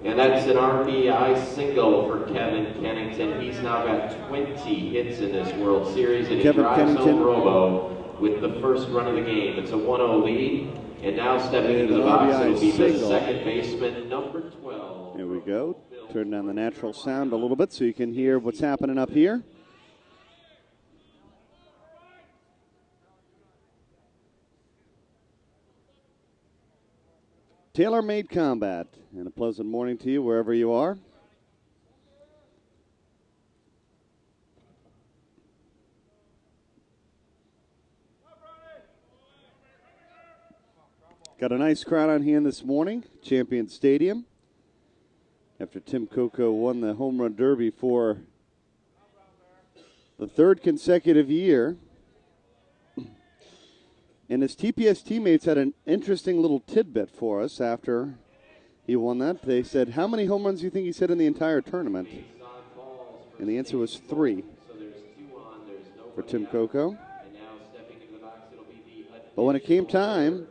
And that's an RBI single for Kevin Kennington. He's now got 20 hits in this World Series, and he drives home Robo with the first run of the game. It's a 1-0 lead, and now stepping into the box, it'll be the second baseman, number 12. Here we go. Turn down the natural sound a little bit so you can hear what's happening up here. Taylormade Combat, and a pleasant morning to you wherever you are. Got a nice crowd on hand this morning, Champion Stadium, after Tim Coco won the Home Run Derby for the third consecutive year. And his TPS teammates had an interesting little tidbit for us after he won that. They said, how many home runs do you think he's hit in the entire tournament? And the answer was 3 for Tim Coco. But when it came time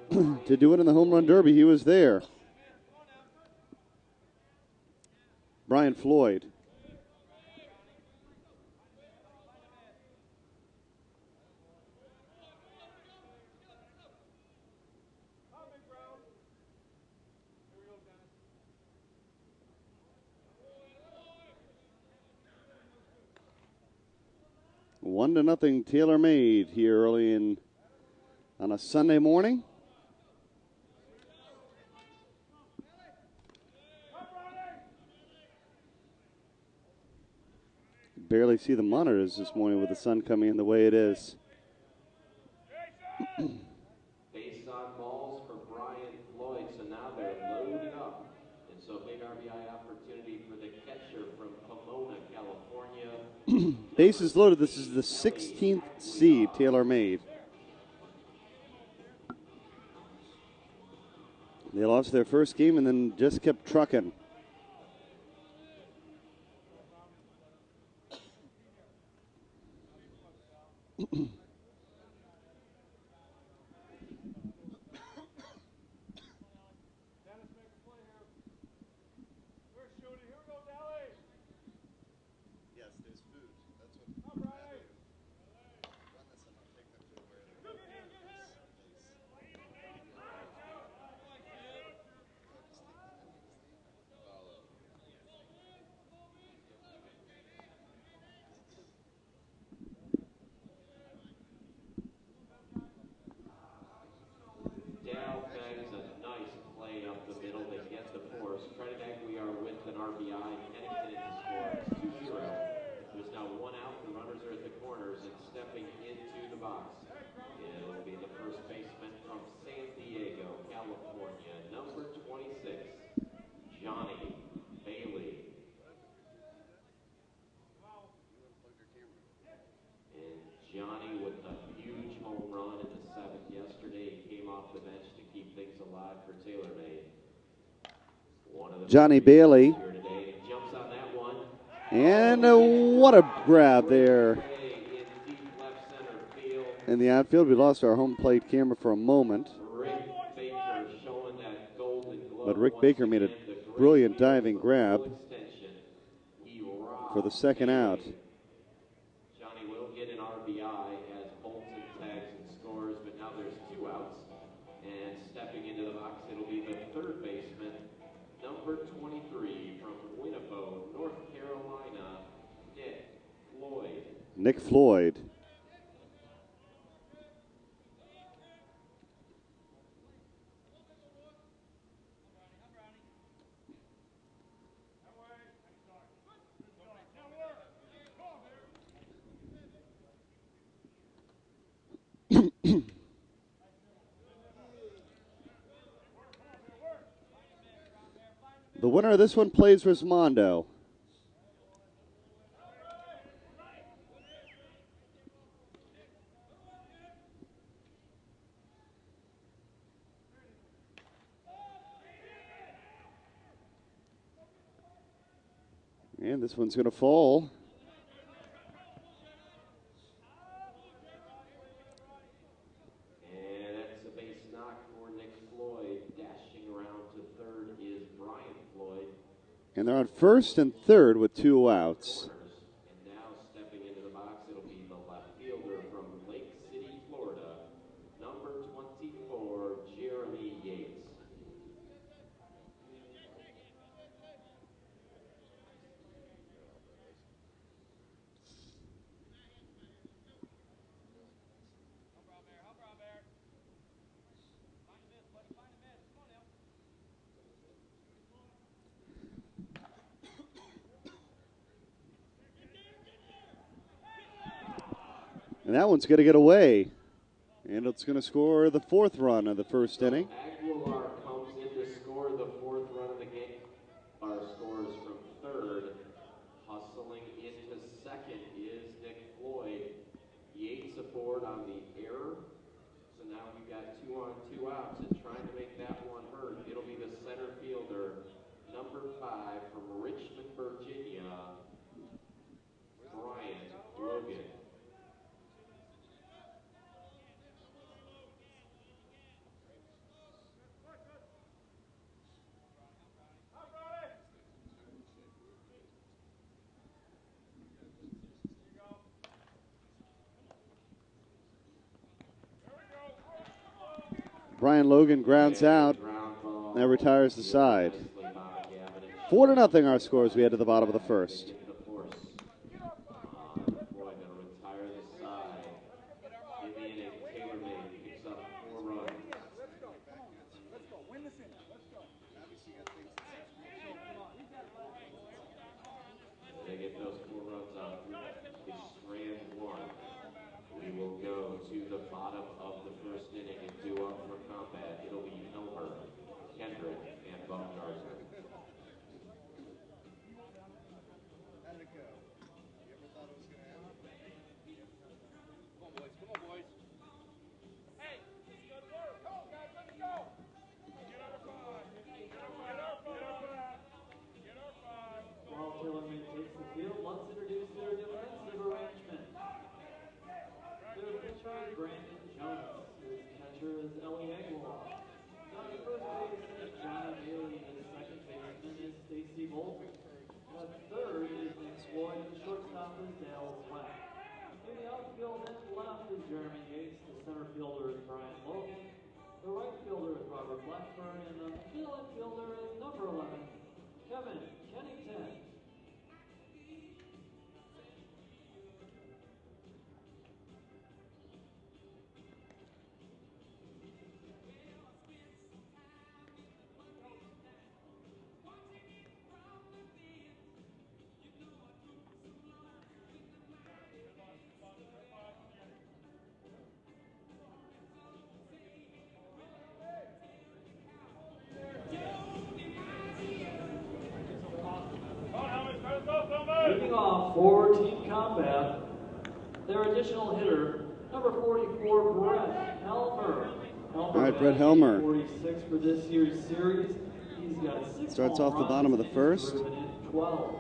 to do it in the Home Run Derby, he was there. Brian Floyd. One to nothing Taylormade here early on a Sunday morning. Barely see the monitors this morning with the sun coming in the way it is. Base on balls for Brian Floyd, so now they're loaded up. And so big RBI opportunity for the catcher from Pomona, California. Bases loaded. This is the 16th seed Taylormade. They lost their first game and then just kept trucking. Johnny Bailey. And what a grab there in the outfield. We lost our home plate camera for a moment. But Rick Baker made a brilliant diving grab for the second out. Johnny will get an RBI as Bolton tags and scores, but now there's 2 outs. And stepping into the box, it'll be the third baseman, number 23 from Winnipeg, North Carolina, Nick Floyd. Nick Floyd. The winner of this one plays Rismondo. And this one's going to fall. And that's a base knock for Nick Floyd. Dashing around to third is Brian Floyd. And they're on first and third with 2 outs. And now stepping into the box, it'll be the left fielder from Lake City, Florida, number 24, Jeremy Yates. And that one's going to get away. And it's going to score the 4th run of the first inning. Aguilar comes in to score the 4th run of the game. Our scores from third. Hustling into second is Nick Floyd. Yates aboard on the error. So now we've got 2 on, 2 outs, and trying to make that one hurt. It'll be the center fielder, number 5 from Richmond, Virginia, Brian Logan. Brian Logan grounds out. That retires the side. 4-0 our scores. We head to the bottom of the first. Floyd going to retire the side. In the inning, Taylormade picks up 4 runs. They get those 4 runs out. It's strand 1. We will go to the bottom of the first inning and do up for combat. It'll be Elmer, Kendrick, and Baumgartner. While Taylormade takes the field, let's introduce their defensive arrangement. Their pitcher is Brandon Jones. His catcher is Ellie Aguilar. Now the first baseman is Johnny Bailey, and the second baseman is Stacy Bolton. At third is Nick Floyd, and the shortstop is Dale Swack. In the outfield and left is Jeremy Yates. The center fielder is Brian Logan. The right fielder is Robert Blackburn, and the middle infielder is number 11, Kevin Kennington. Leading off for Team Combat, their additional hitter, number 44, Brett Helmer. All right, Brett Helmer 46 for this year's series. He's got 6 starts off the bottom of the first. 12.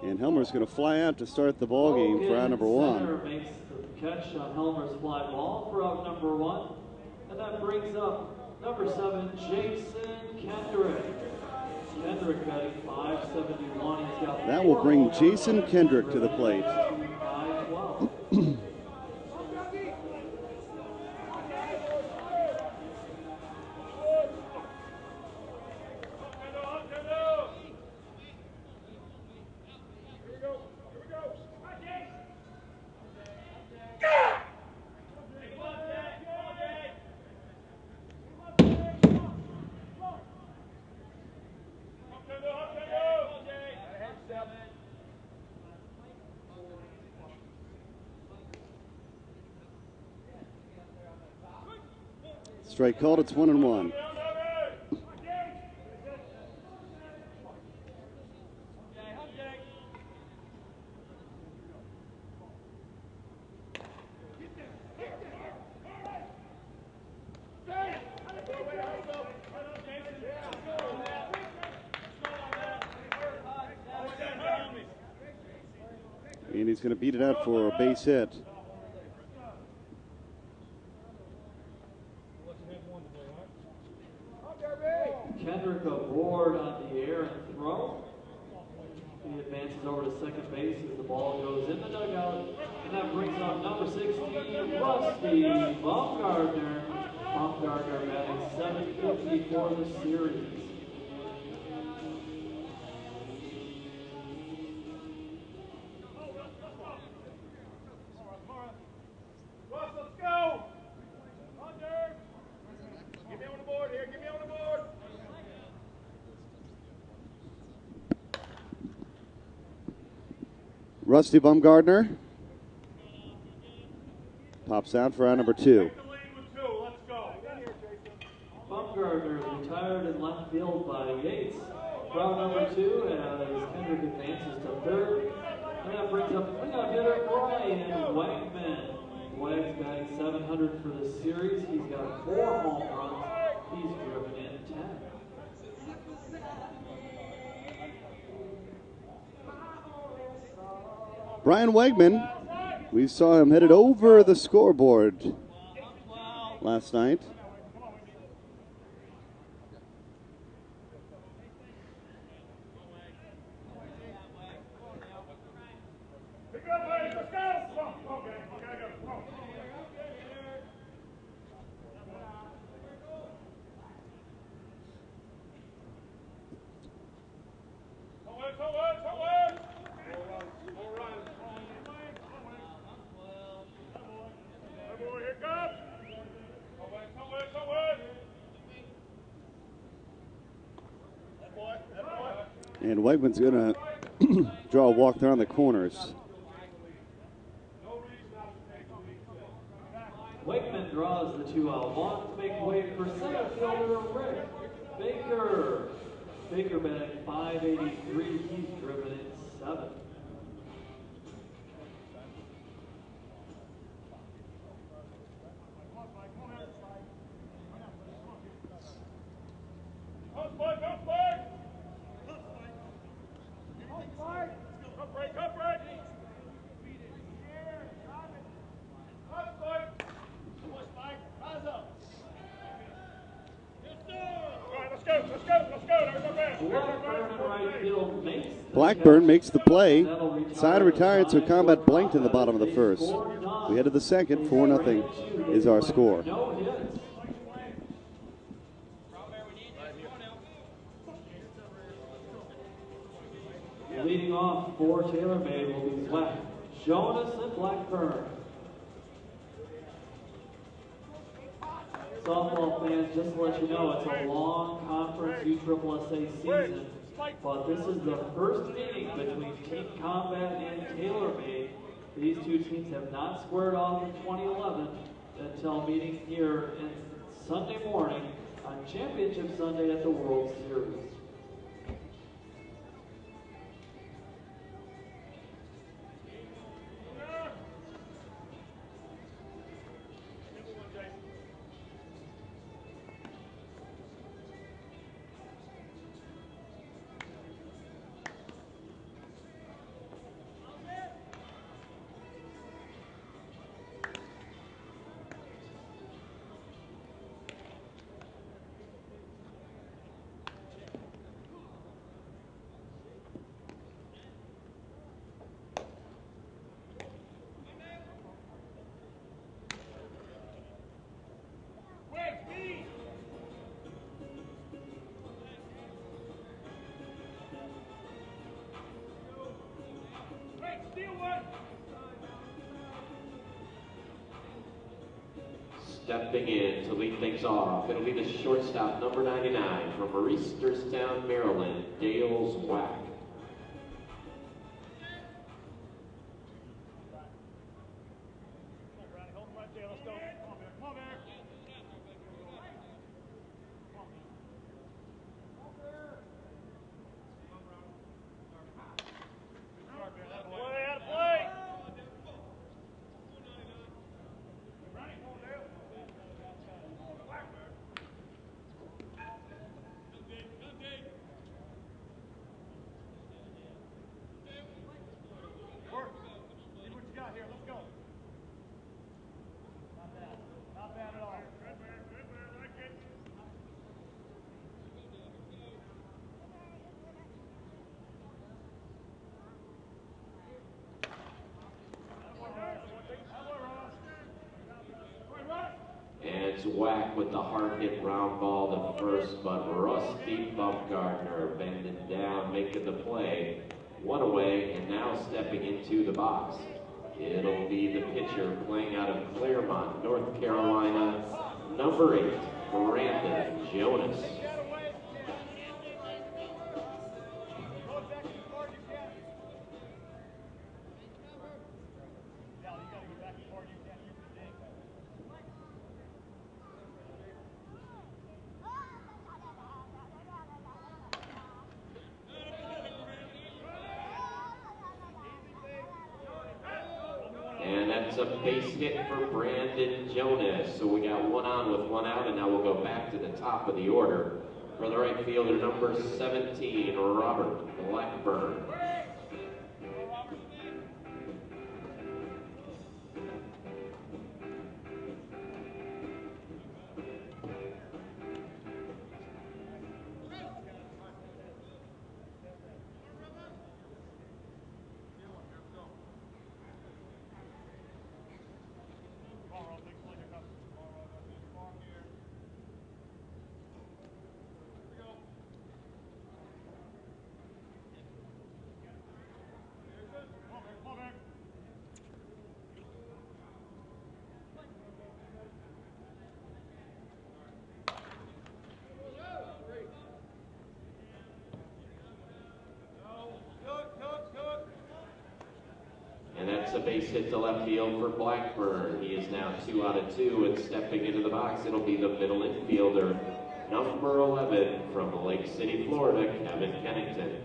And Helmer's going to fly out to start the ball game for out number 1. Center makes the catch on Helmer's fly ball for out number 1. And that brings up number 7, Jason Kendrick. Kendrick batting .571. He's got that will bring Jason Kendrick to the plate. strike called. It's 1-1. And he's going to beat it out for a base hit. Kendrick aboard on the air and throw. He advances over to second base as the ball goes in the dugout. And that brings up number 16, Rusty Baumgartner. Baumgartner batting .750 for the series. Rusty Baumgartner pops out for out number 2. Baumgartner is retired in left field by Yates. For out number 2 as Kendrick advances to third. And that brings up cleanup hitter Brian Wegman. Wags batting .700 for the series. He's got 4 home runs. He's driven in 10. Brian Wegman, we saw him headed over the scoreboard last night. And Wegman's going to draw a walk there on the corners. Wegman draws the 2-out walk to make way for center fielder Rick Baker. Baker batting .583. He's driven in 7. Blackburn makes the play. Side retired, so Combat blanked in the bottom of the first. We head to the second. 4-0 is our score. Leading off for Taylormade will be Zwack, Jonas, and Blackburn. Softball fans, just to let you know, it's a long conference USSSA season, but this is the first meeting between Team Combat and Taylormade. These two teams have not squared off in 2011 until meeting here in Sunday morning on Championship Sunday at the World Series. Stepping in to lead things off, it'll be the shortstop, number 99, from Reisterstown, Maryland, Dale Zwack. it's Whack with the hard hit ground ball to first, but Rusty Bumgarner bending down, making the play. One away, and now stepping into the box. It'll be the pitcher playing out of Claremont, North Carolina, number 8, Brandon Jonas. And that's a base hit for Brandon Jonas. So we got one on with one out, and now we'll go back to the top of the order for the right fielder, number 17, Robert Blackburn. A base hit to left field for Blackburn. He is now 2 out of 2, and stepping into the box, it'll be the middle infielder, number 11 from Lake City, Florida, Kevin Kennington.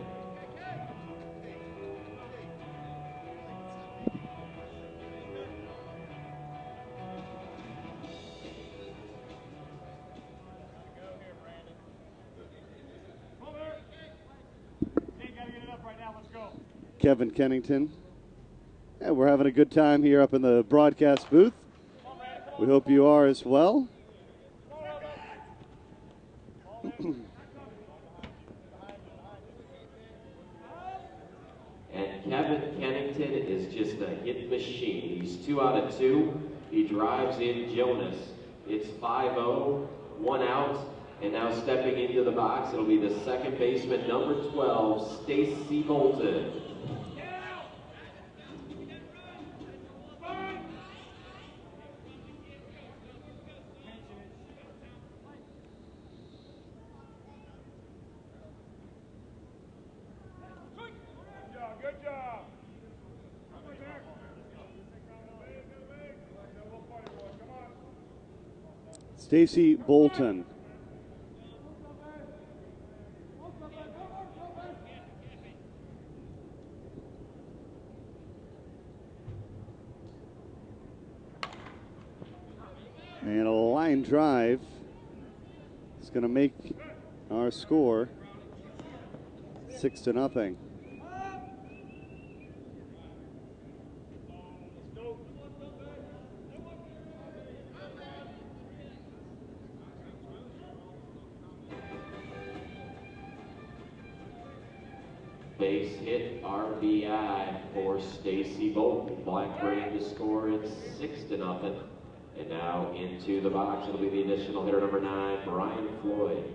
Kevin Kennington. And we're having a good time here up in the broadcast booth. We hope you are as well. And Kevin Kennington is just a hit machine. He's 2 out of 2. He drives in Jonas. It's 5-0, 1 out, and now stepping into the box, it'll be the second baseman, number 12, Stacy Bolton. Stacy Bolton. And a line drive is going to make our score 6-0. Base hit, RBI for Stacy Bolton. Blackburn to score. It's 6-0. And now into the box, it'll be the additional hitter, number 9, Brian Floyd.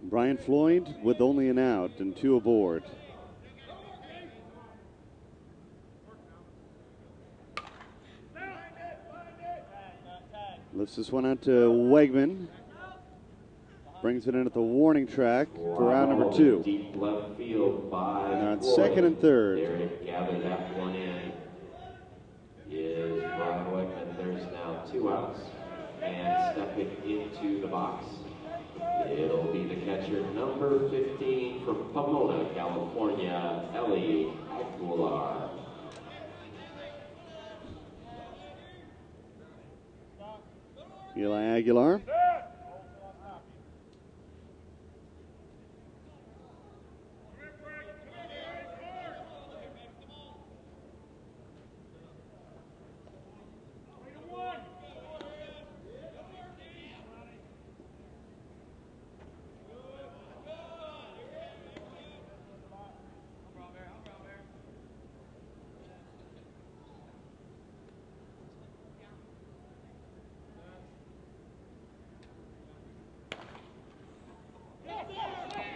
Brian Floyd with only an out and 2 aboard. Lifts this one out to Wegman. Brings it in at the warning track for round number 2. Deep left field by and on Floyd. second and third. There to gather that one in is Brian Wegman. There's now 2 outs. And stepping into the box, it'll be the catcher, number 15 from Pomona, California, Ellie Aguilar. Eli Aguilar.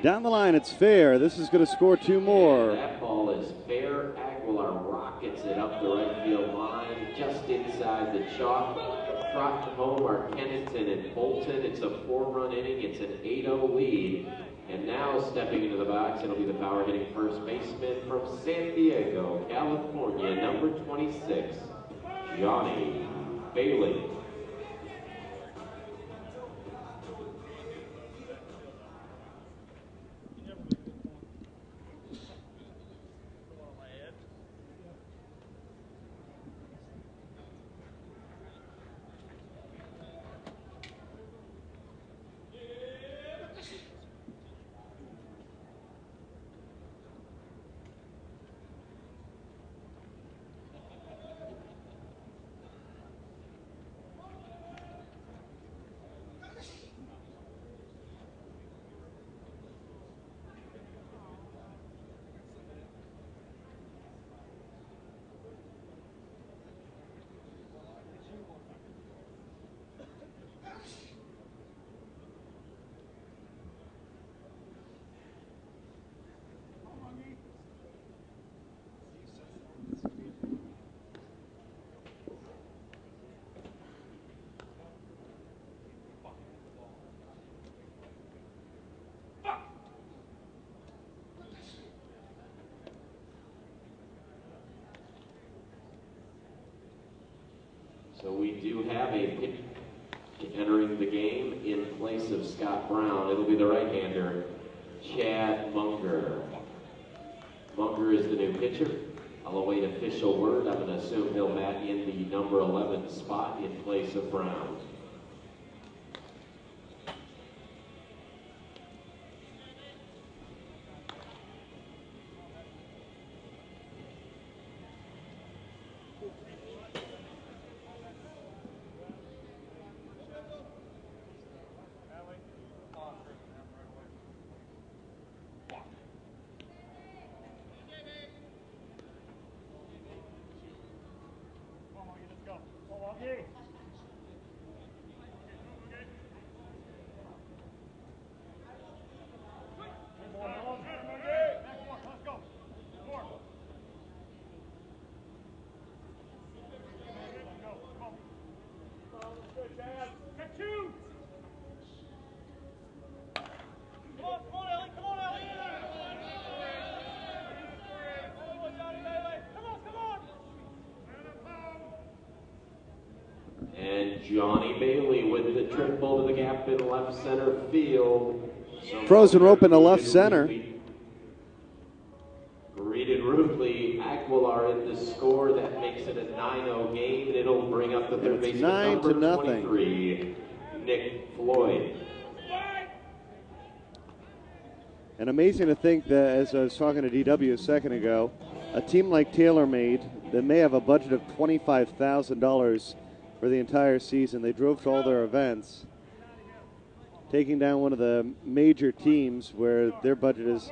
Down the line, it's fair. This is going to score 2 more. And that ball is fair. Aguilar rockets it up the right field line, just inside the chalk. Trot home are Kennington and Bolton. It's a 4-run inning. It's an 8-0 lead. And now stepping into the box, it'll be the power-hitting first baseman from San Diego, California, number 26, Johnny Bailey. So we do have a pitch entering the game in place of Scott Brown. It'll be the right-hander, Chad Munger. Munger is the new pitcher. I'll await official word. I'm going to assume he'll bat in the number 11 spot in place of Brown. Johnny Bailey with the triple to the gap in left center field. Frozen rope in the left center. Greeted rudely. Aguilar in the score. That makes it a 9-0 game. It'll bring up the third baseman, number 23, Nick Floyd. And amazing to think that, as I was talking to DW a second ago, a team like Taylormade that may have a budget of $25,000 for the entire season. They drove to all their events, taking down one of the major teams where their budget is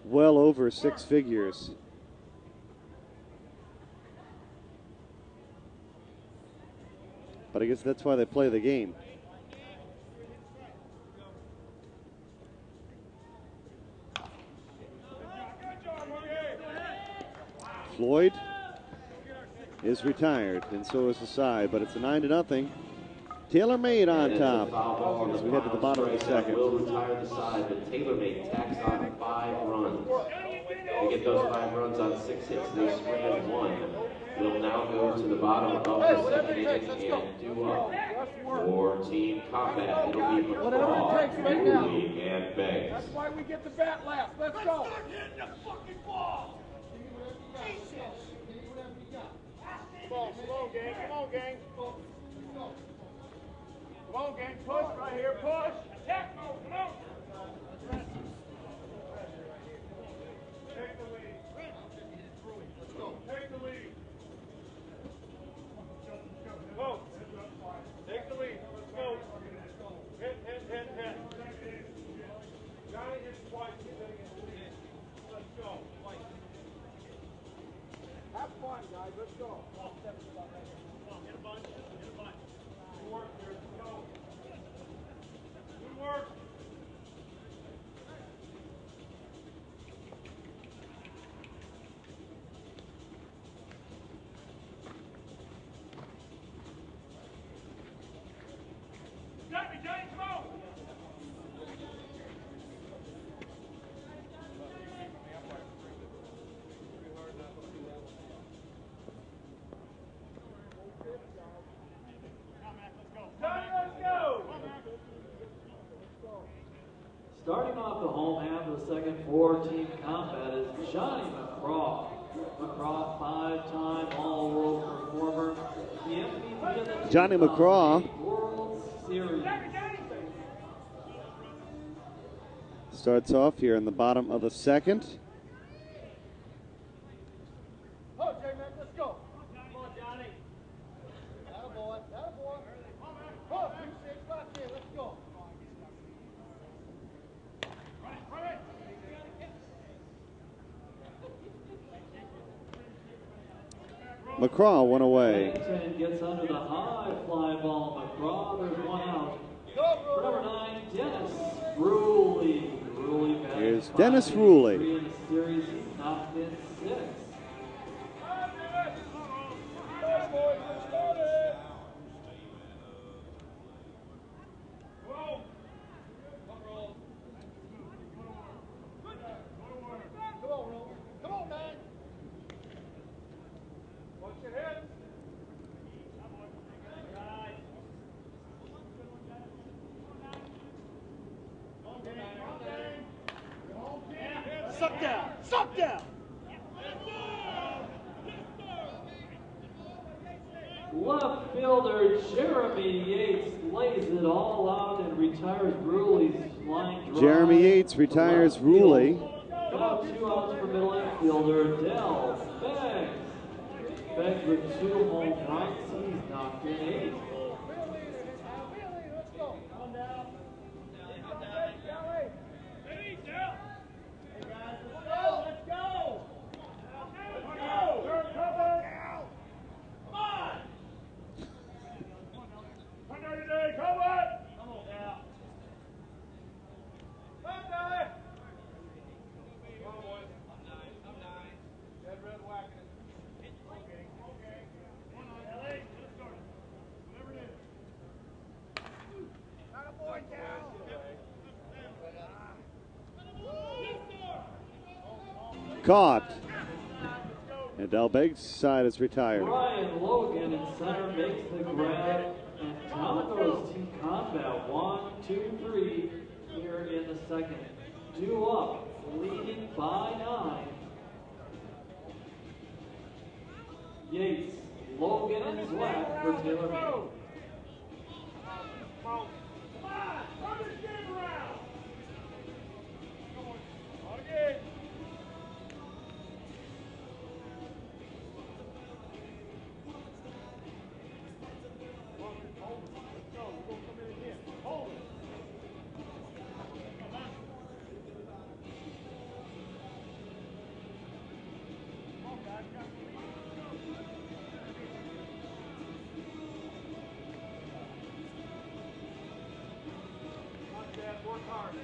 well over 6 figures. But I guess that's why they play the game. Floyd is retired, and so is the side, but it's a 9-0. Taylormade on top as we head to the bottom of the second. Will retire the side, but Taylormade tacks on 5 runs. They get those 5 runs on 6 hits. They strand 1. We'll now go to the bottom of the second inning and do up for team combat. It'll be McCraw, Mooley, and Banks. That's why we get the bat last. Let's go. Slow, gang. Come on, gang. Come on, gang, push right here, push. Attack mode, come on. Take the lead. Let's go. Take the lead. Go. Take the lead. Let's go. Hit. Johnny hits twice. Let's go. Have fun, guys. Let's go. Come on, get a bunch. Good work here. Let's go. Good work. Got me, Johnny. Come on. Starting off the home half of the second for Team Combat is Johnny McCraw. McCraw, 5-time All-World performer. The MVP of the Johnny McCraw. World Series. Starts off here in the bottom of the second. Oh, J-Mac, let's go. Come on, Johnny. Attaboy. Oh, 2-6, lock in, let's go. Run it. McCraw one away. Bennington gets under the high fly ball. McCraw, there's one out. For number 9, Dennis Ruley. Here's Dennis Ruley. In the series, he's knocked in 6. Come on, man. Watch your head. Suck down. Left fielder Jeremy Yates lays it all out and retires Ruley's flying drive. Jeremy Yates retires Ruley. Now 2 outs for middle infielder Dell Beggs. Beggs with 2 home runs. He's knocked in 8. Let's go. Come on down. Let's go. Turn cover. Come on. Come on today. Come on. Come on now. Come on, Dolly. Come on, boys. I'm 9. Dead red whacking it. Okay. Come on, LA. Let's start it. Whatever it is. Not a boy down. Caught. And Del Beggs' side is retired. Brian Logan in center makes the grab, and down goes Team Combat. 1, 2, 3 here in the second. 2 up, leading by 9. Yates, Logan, and Zwack for Taylormade. Come on, turn this game around. On again. Work hard.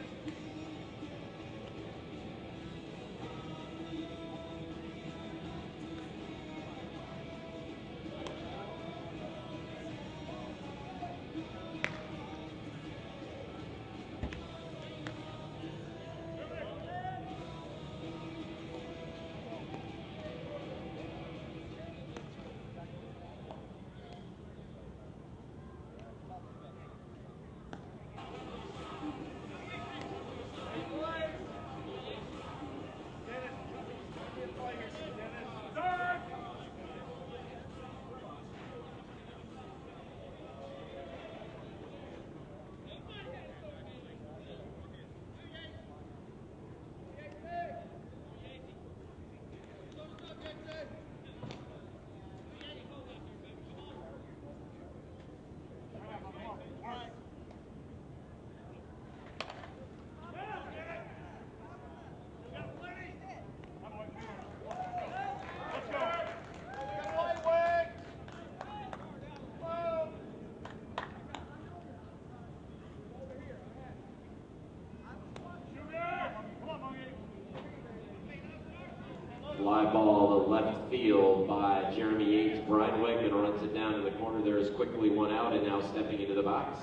Fly ball to left field by Jeremy Yates. Brian Wegman runs it down in the corner. There is quickly one out, and now stepping into the box,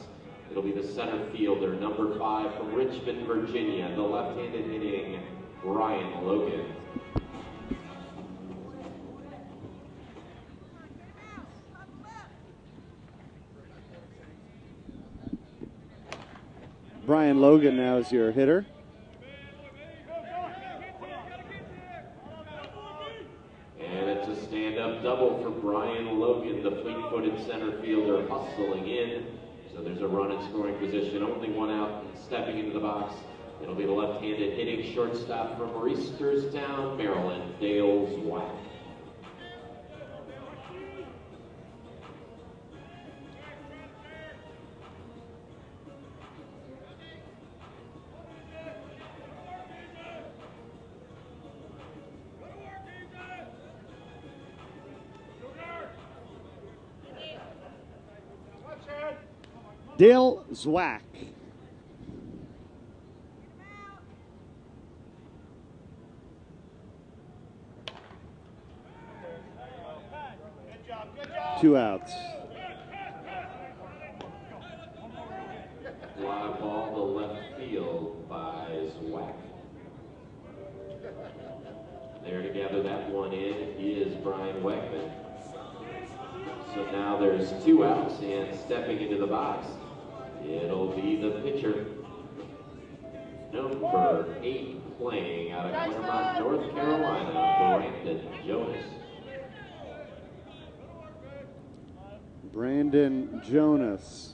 it'll be the center fielder, number 5 from Richmond, Virginia, the left-handed hitting Brian Logan. Brian Logan now is your hitter. And it's a stand-up double for Brian Logan, the fleet-footed center fielder, hustling in. So there's a run in scoring position, only one out, and stepping into the box. It'll be the left-handed hitting shortstop from Reisterstown, Maryland, Dale Zwack. Dale Zwack. Two outs. Fly ball to left field by Zwack. There to gather that one in is Brian Wegman. So now there's 2 outs, and stepping into the box, it'll be the pitcher, number 8, playing out of Claremont, North Carolina, Brandon Jonas. Brandon Jonas.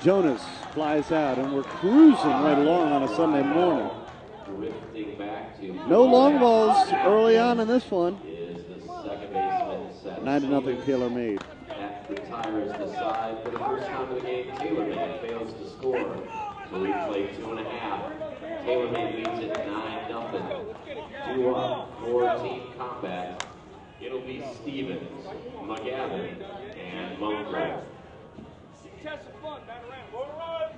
Jonas flies out, and we're cruising right along on a Sunday morning. Drifting back to no long balls early on in this one. Is the second baseman Seth 9-0 Taylormade. That retires the side for the first time of the game. Taylormade fails to score. So we play 2.5. Taylormade leads it 9-0. 2 up, 4-team combat. It'll be Stevens, McGavin, and Munkler. Test of fun, bat around. Go to run.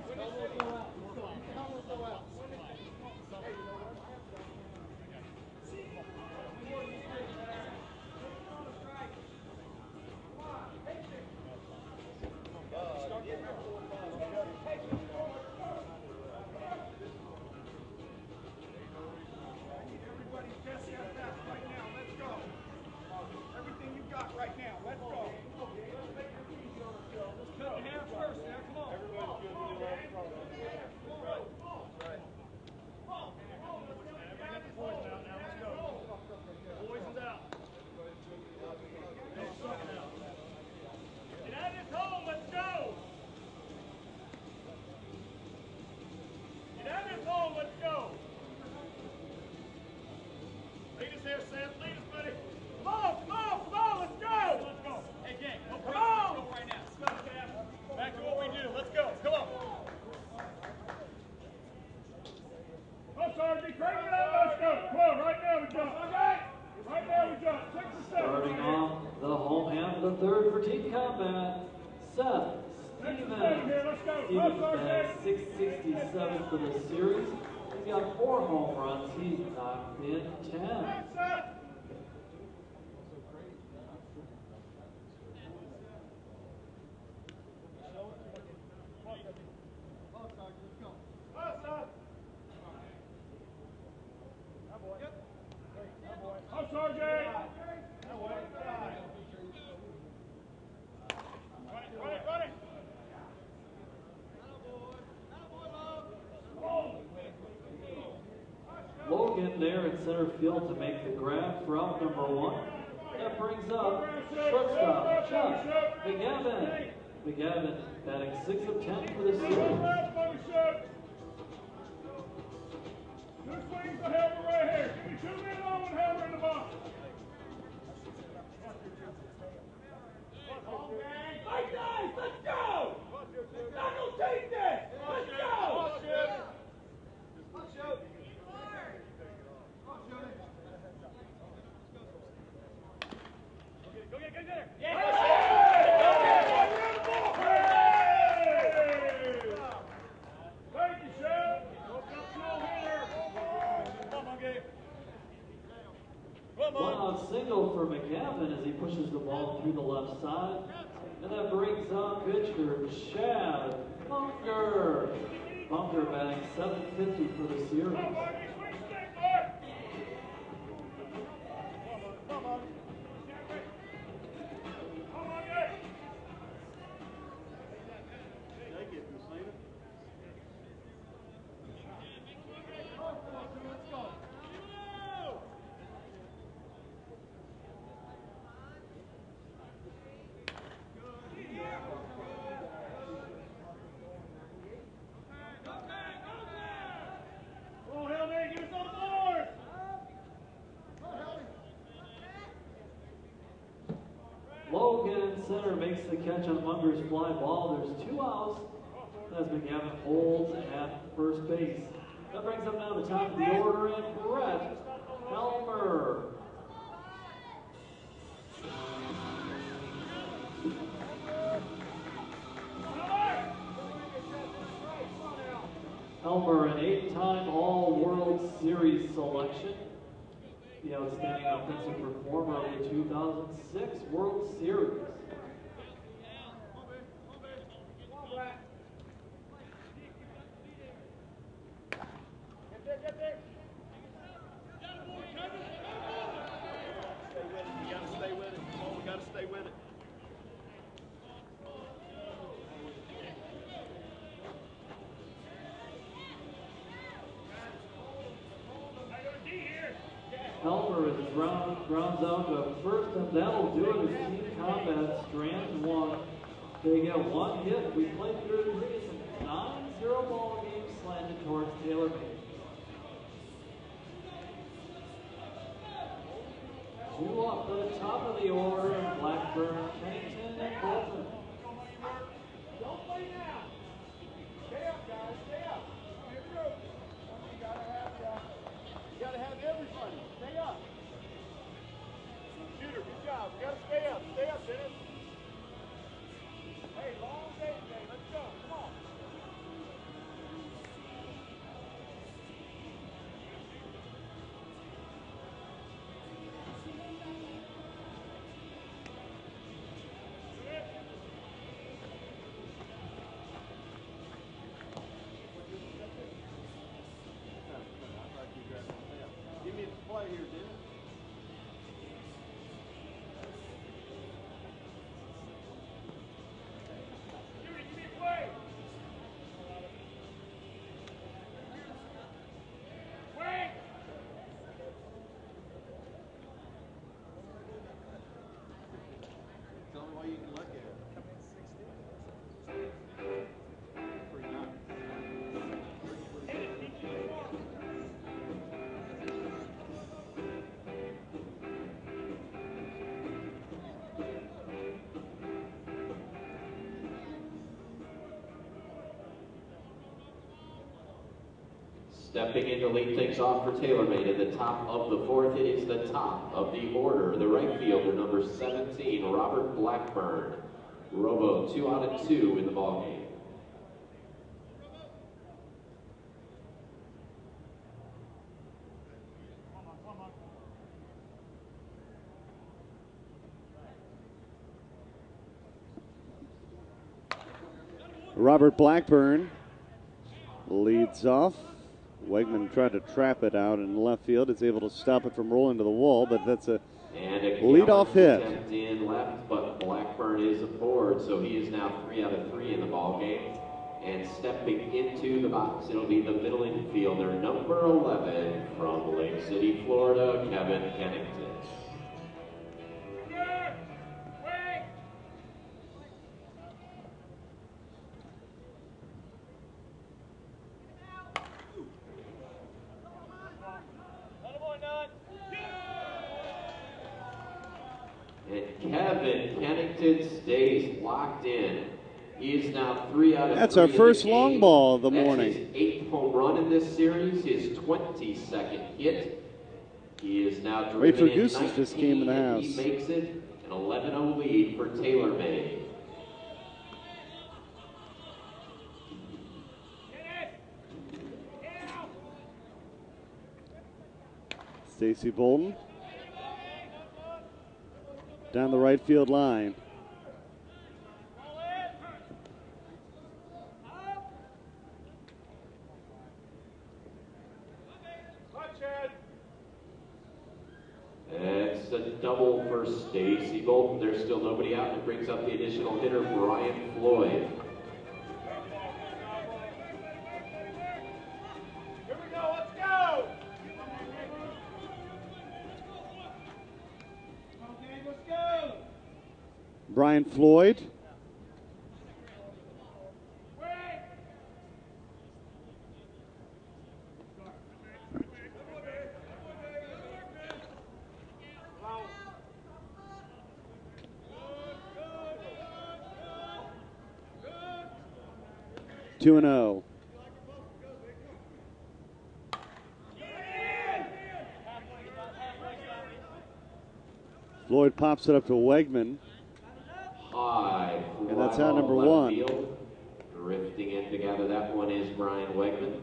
Everybody test that bat right now. Let's go. Everything you got right now. Let's go. Cut in half first now. Come on. Everybody's good. Poison's out. Get out of this hole. Let's go. Get out of this hole. Let's go. Lead us here, Seth. Lead us, buddy. Come on. Let's go. Let's go. Hey, gang. Come on. Let's go right now. Let's go, Seth. Back to what we do. Let's go. Come on. Come on, Sergeant. Crank it up. Let's go. Come on. Right now we jump. Okay. Right now we jump. 6 or 7. Starting off the home half of the third for team combat, Seth Stevens. Stevens batting 667 for the series. He's got 4 home runs. He's knocked in 10. Logan there in center field to make the grab for out number 1. That brings up shortstop Chuck McGavin. McGavin batting 6 of 10 for the series. 2 swings to Helmer right here. Give me 2 men on with Helmer in the box. Fight guys, let's go! Not no take that! Let's go! out single for McGavin as he pushes the ball through the left side. And that brings up pitcher Chad Bunker. Bunker batting .750 for the series. Logan center makes the catch on Bunker's fly ball. There's 2 outs as McGavin holds at first base. That brings up now the top of the order and Brett Helmer. Helmer, an 8-time All-World Series selection. The outstanding offensive performer of the 2006 World Series. Helmer is rounds out the first, and that'll do it as team combat strands 1. They get 1 hit. We played through the previous 9-0 ball game slanted towards Taylormade. 2 up for the top of the order, Blackburn, Kennington, and Bolton. Don't play now. Stay up, guys. Stay up. Here we go. You gotta have everybody. Stay up. Shooter, good job. You gotta stay up. Stay up, Dennis. Hey, long day today. Let's go. Come on. Give me the play here, Dennis. Give me a play. Wait. Tell me why you can look at it. Pretty nice. Stepping in to lead things off for Taylormade at the top of the 4th, it is the top of the order. The right fielder, number 17, Robert Blackburn. Robo, 2 out of 2 in the ballgame. Robert Blackburn leads off. Wegman tried to trap it out in left field. It's able to stop it from rolling to the wall, but that's a leadoff hit. In left, but Blackburn is aboard, so he is now 3 out of 3 in the ball game. And stepping into the box, it'll be the middle infielder, number 11, from Lake City, Florida, Kevin Kennington. And Kevin Kennington stays locked in. He is now 3 out of 3. That's our first long ball of the morning. That's his 8th home run in this series, his 22nd hit. He is now driven Wait for in Gooses just came in the house. He makes it an 11-0 lead for Taylormade. Stacy Bolton down the right field line. It's a double for Stacy Bolton. There's still nobody out. It brings up the additional hitter, Brian Floyd. Here we go, let's go! Okay, let's go! Brian Floyd. Two and 0. Floyd pops it up to Wegman. High. And that's out number left 1. Field. Drifting in to gather that one is Brian Wegman.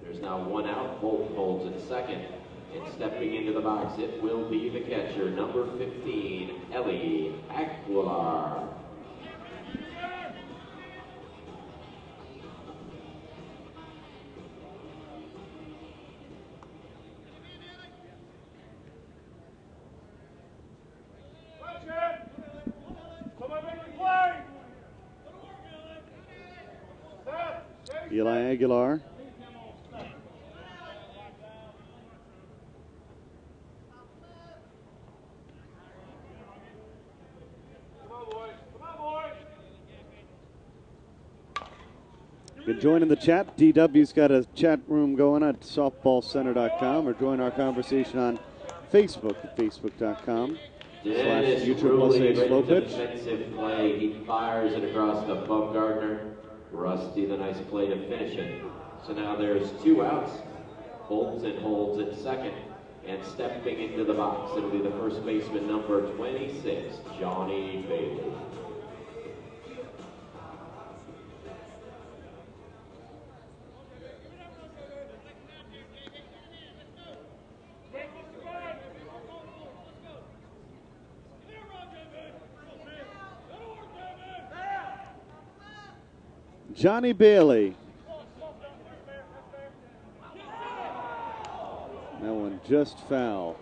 There's now 1 out. Bolton holds at second. And stepping into the box, it will be the catcher, number 15, Ellie Aguilar. Eli Aguilar. You can join in the chat. DW's got a chat room going at softballcenter.com, or join our conversation on Facebook at facebook.com/USSSA defensive play. He fires it across the Bumgardner. Rusty, the nice play to finish it. So now there's 2 outs. Bolton holds at second. And stepping into the box, it'll be the first baseman, number 26, Johnny Bailey. Johnny Bailey. That one just foul.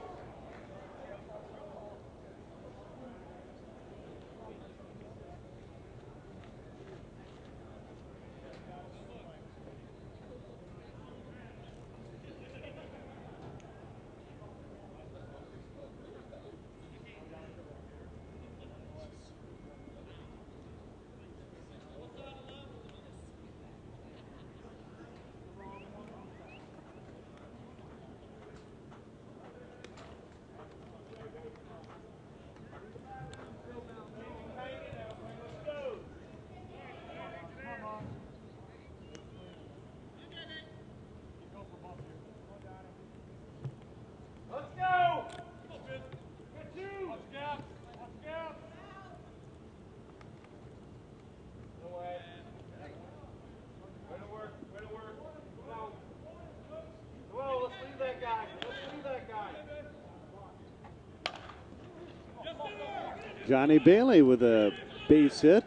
Johnny Bailey with a base hit.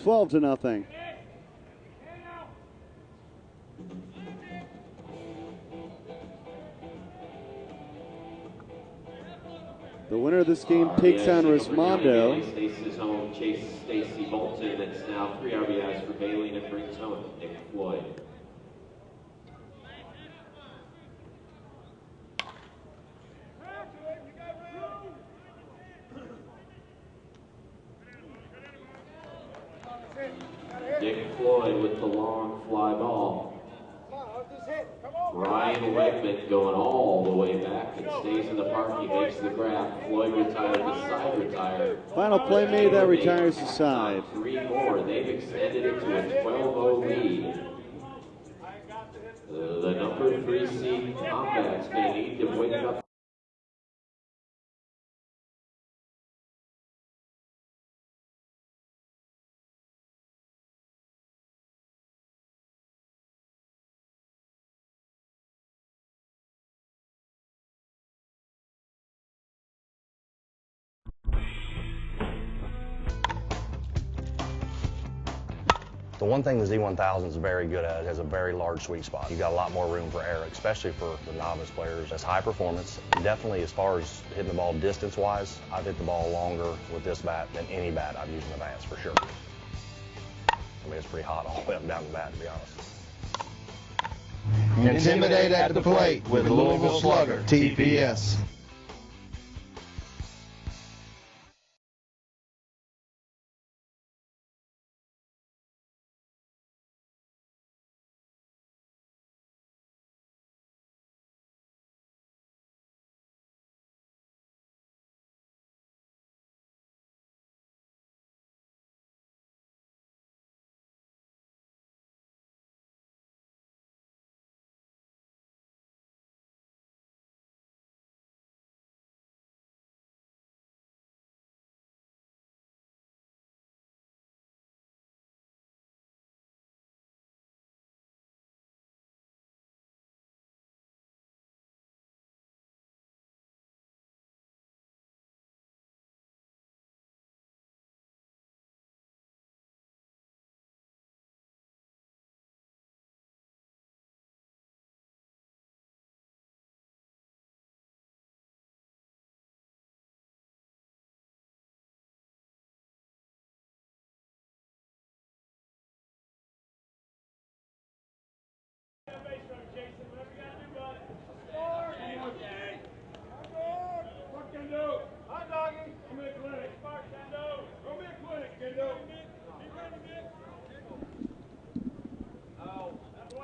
Twelve to nothing. The winner of this game takes on Rismondo. Stacy's home, Chase Stacy Bolton. That's now 3 RBIs for Bailey, and it brings home Nick Floyd. Nick Floyd with the long fly ball. Ryan Wegman going all the way back and stays in the park. He makes the grab. Floyd retired, the side retired. Final play made, that retires the side. 3 more. They've extended it to a 12-0 lead. The number 3 seed Combat's going to need to wake up. The one thing the Z1000 is very good at, it has a very large sweet spot. You got a lot more room for error, especially for the novice players. It's high performance. Definitely as far as hitting the ball distance-wise, I've hit the ball longer with this bat than any bat I've used in the past, for sure. I mean, it's pretty hot all the way up and down the bat, to be honest. Intimidate at the plate with the Louisville Slugger, TPS.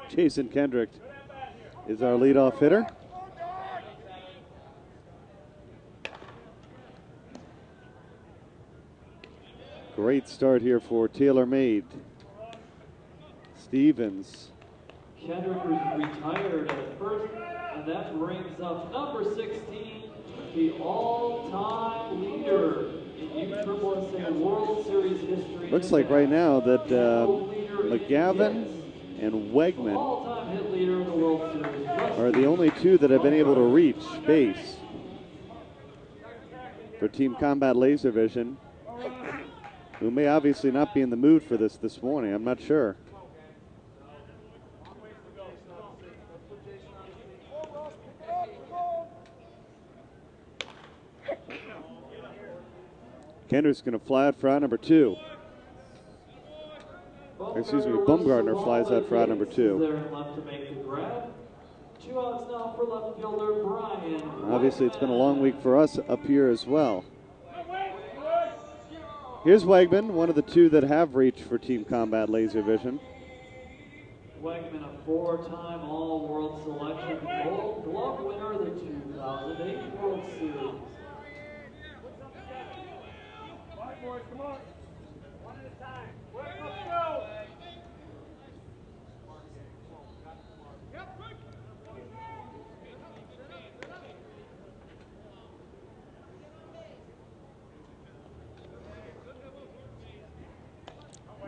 Jason Kendrick is our leadoff hitter. Great start here for Taylormade. Stevens. Kendrick retired at first, and that brings up number 16, the all-time leader in USSSA World Series history. Looks like right now that McGavin and Wegman all-time hit leader in the World Series are the only two that have been able to reach base for Team Combat Laser Vision, who may obviously not be in the mood for this morning. I'm not sure. Kendrick's going to fly out for out number 2. Excuse me, Bumgarner flies out for out number 2. There left to make the grab. 2 outs now for left fielder Brian. Obviously, it's been a long week for us up here as well. Here's Wegman, one of the 2 that have reached for Team Combat Laser Vision. Wegman, a 4-time All-World Selection Gold Glove winner of the 2008 World Series. Boys, come on. One at a time. Let's go.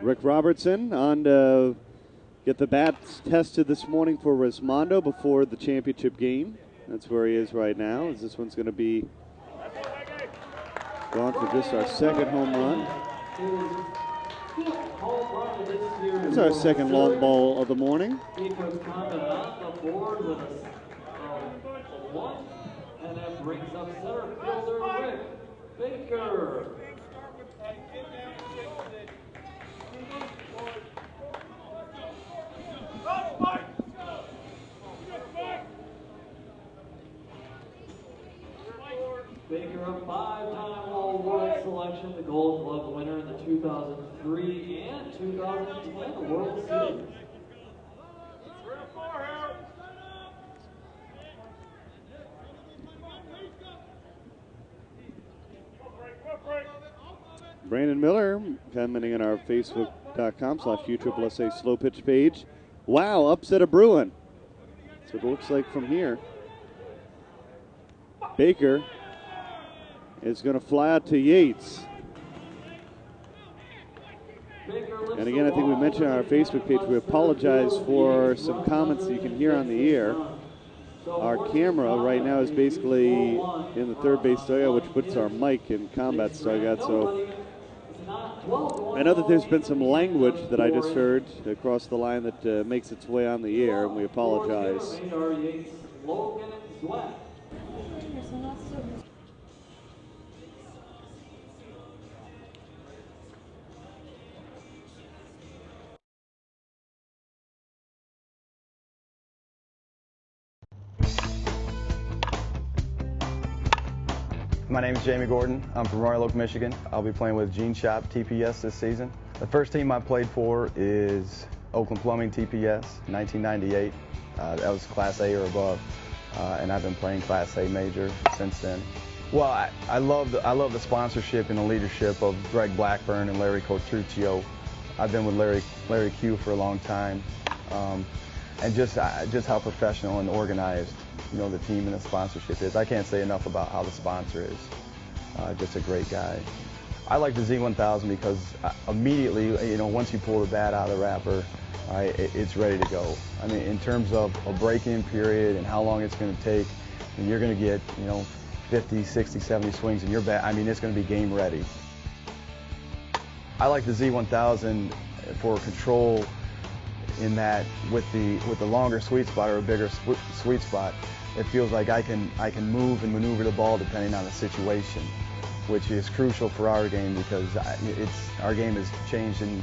Rick Robertson on to get the bats tested this morning for Rismondo before the championship game. That's where he is right now, as this one's going to be going for just our second home run. That's our second long ball of the morning. Baker's coming on the board with a 1, and that brings up center fielder Rick Baker. Baker, a 5-time All-World Selection, the Gold Glove winner in the 2003 and 2010 World Series. Brandon Miller commenting on our Facebook.com/USSSA slow pitch page. Wow, upset of Bruin. That's what it looks like from here. Baker is going to fly out to Yates. And again, I think we mentioned on our Facebook page, we apologize for some comments that you can hear on the air. Our camera right now is basically in the third base dugout, which puts our mic in combat dugout. So I know that there's been some language that I just heard across the line that makes its way on the air, and we apologize. My name is Jamie Gordon. I'm from Royal Oak, Michigan. I'll be playing with Gene Shop TPS this season. The first team I played for is Oakland Plumbing TPS, 1998. That was Class A or above, and I've been playing Class A major since then. Well, I love the sponsorship and the leadership of Greg Blackburn and Larry Cotruccio. I've been with Larry Q for a long time, and just how professional and organized, you know, the team and the sponsorship is. I can't say enough about how the sponsor is. Just a great guy. I like the Z1000 because immediately, you know, once you pull the bat out of the wrapper, it's ready to go. I mean, in terms of a break-in period and how long it's going to take, and you're going to get, you know, 50, 60, 70 swings in your bat. I mean, it's going to be game ready. I like the Z1000 for control in that with the longer sweet spot or a bigger sweet spot, it feels like I can move and maneuver the ball depending on the situation, which is crucial for our game because our game has changed in,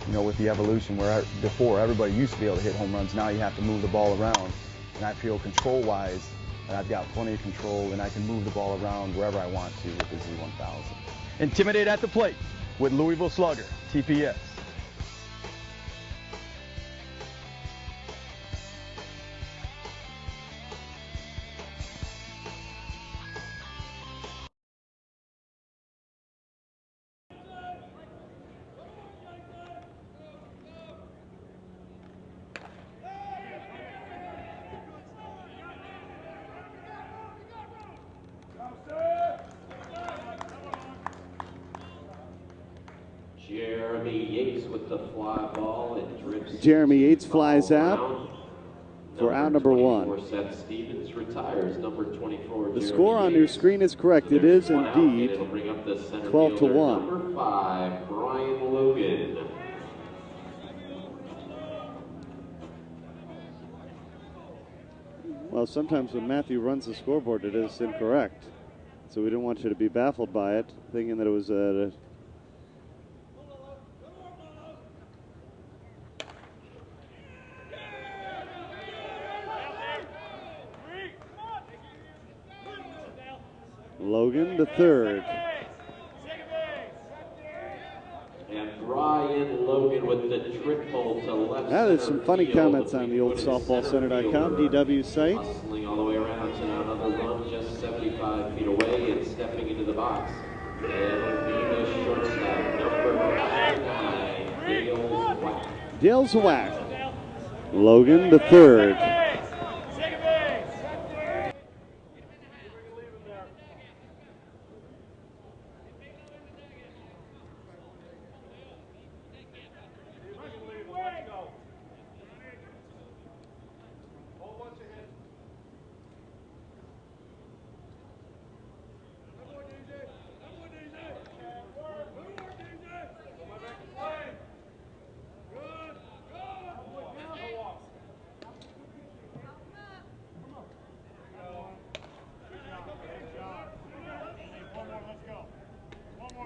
you know, with the evolution where before everybody used to be able to hit home runs. Now you have to move the ball around, and I feel control-wise that I've got plenty of control and I can move the ball around wherever I want to with the Z1000. Intimidate at the plate with Louisville Slugger, TPS. Jeremy Yates with the fly ball. It drifts. Jeremy Yates flies out for out number 1. Seth Stevens retires. Number 24. The score on your screen is correct. It is indeed 12-1. Number 5, Brian Logan. Well, sometimes when Matthew runs the scoreboard, it is incorrect. So we didn't want you to be baffled by it, thinking that it was a Logan to third. And Brian Logan with the triple to left. Now there's some funny comments on the old softballcenter.com DW site. Hustling all the way around to now another run just 75 feet away and stepping into the box. And being the shortstop, number 99, Dale Zwack. Dale Zwack. Logan to third.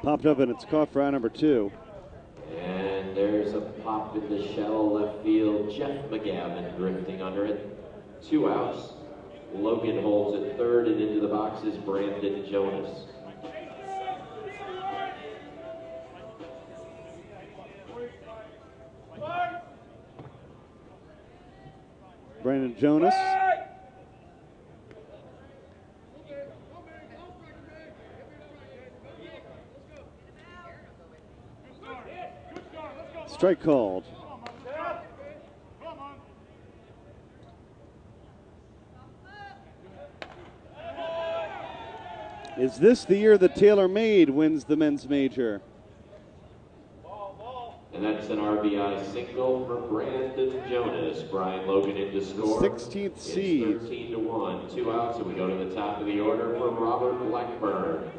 Popped up and it's caught for out number 2. And there's a pop in the shallow left field. Jeff McGavin drifting under it. 2 outs. Logan holds at third, and into the box is Brandon Jonas. Brandon Jonas. Strike called. Is this the year that Taylormade wins the men's major? And that's an RBI single for Brandon Jonas. Brian Logan in to score. 16th seed. It's 13-1. 2 outs, and we go to the top of the order for Robert Blackburn.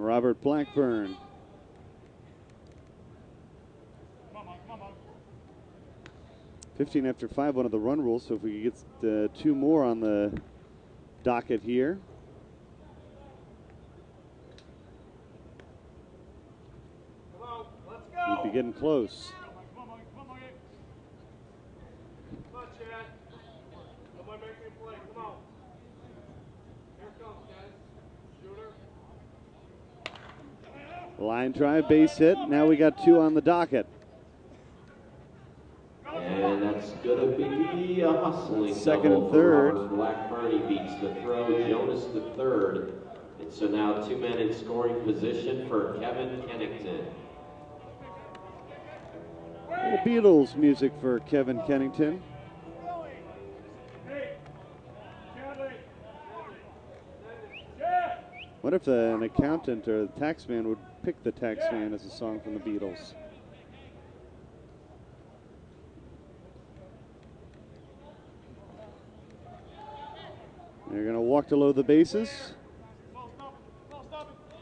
Robert Blackburn. 15 after 5, one of the run rules, so if we could get 2 more on the docket here. We'd be getting close. Line drive, base hit. Now we got 2 on the docket. And that's going to be a hustling second double and third. For Robert Blackburn. He beats the throw, Jonas the third. And so now 2 men in scoring position for Kevin Kennington. The Beatles music for Kevin Kennington. What if an accountant or the tax man would pick the tax man as a song from the Beatles? They're going to walk to load the bases.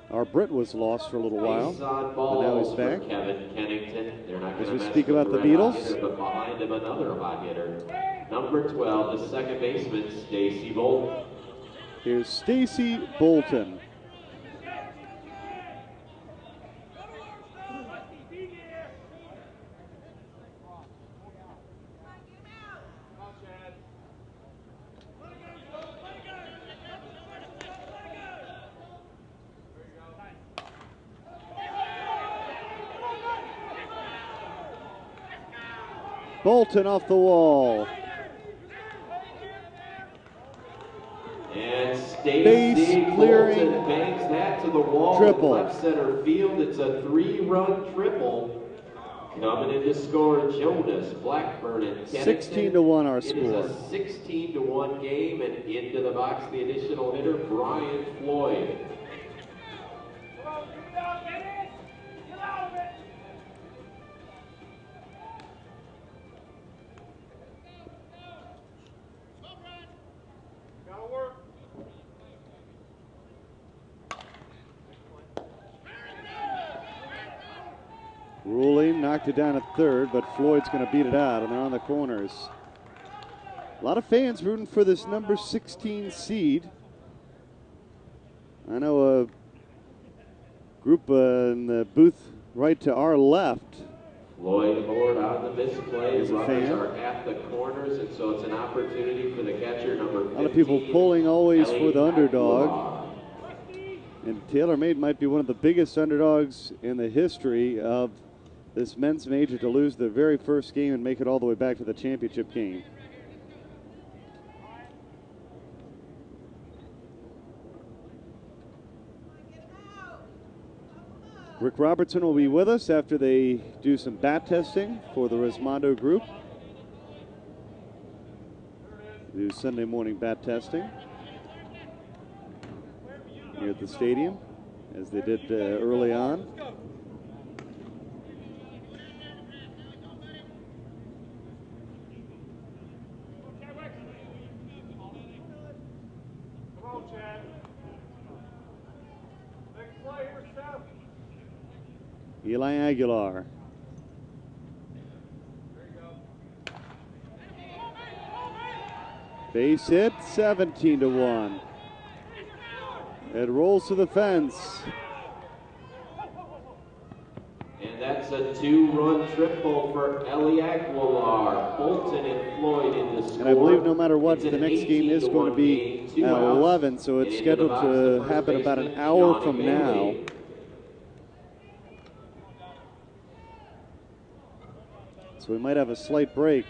Our Brit was lost for a little while, but now he's back. Kevin Kennington. They're not As going we to speak about the Beatles. Hitter, but behind him another hot hitter. Number 12, the second baseman, Stacy Bolton. Here's Stacy Bolton. Bolton off the wall. And Stacy Bolton banks that to the wall. Triple. Left center field. It's a 3-run triple. Coming in to score, Jonas Blackburn and Kennington. 16-1 our score. It is a 16-1 game, and into the box the additional hitter, Brian Floyd. Ruling knocked it down at third, but Floyd's going to beat it out, and they're on the corners. A lot of fans rooting for this number 16 seed. I know a group in the booth right to our left. Floyd Ford on the display. He's a Runners fan. are at the corners, and so it's an opportunity for the catcher, number 15. A lot of people pulling always for the Ellie underdog. Aguilar. And Taylormade might be one of the biggest underdogs in the history of this men's major to lose the very first game and make it all the way back to the championship game. Rick Robertson will be with us after they do some bat testing for the Rismondo group. Do Sunday morning bat testing here at the stadium, as they did early on. Eli Aguilar. Base hit, 17-1. It rolls to the fence. And that's a 2-run triple for Ellie Aguilar. Bolton and Floyd in the score. And I believe no matter what, It's the an next game is going to 18-1 be game, 2 at outs. 11, so it's And into the scheduled box, to the first happen about an baseman, hour Johnny from now. Bailey. So we might have a slight break.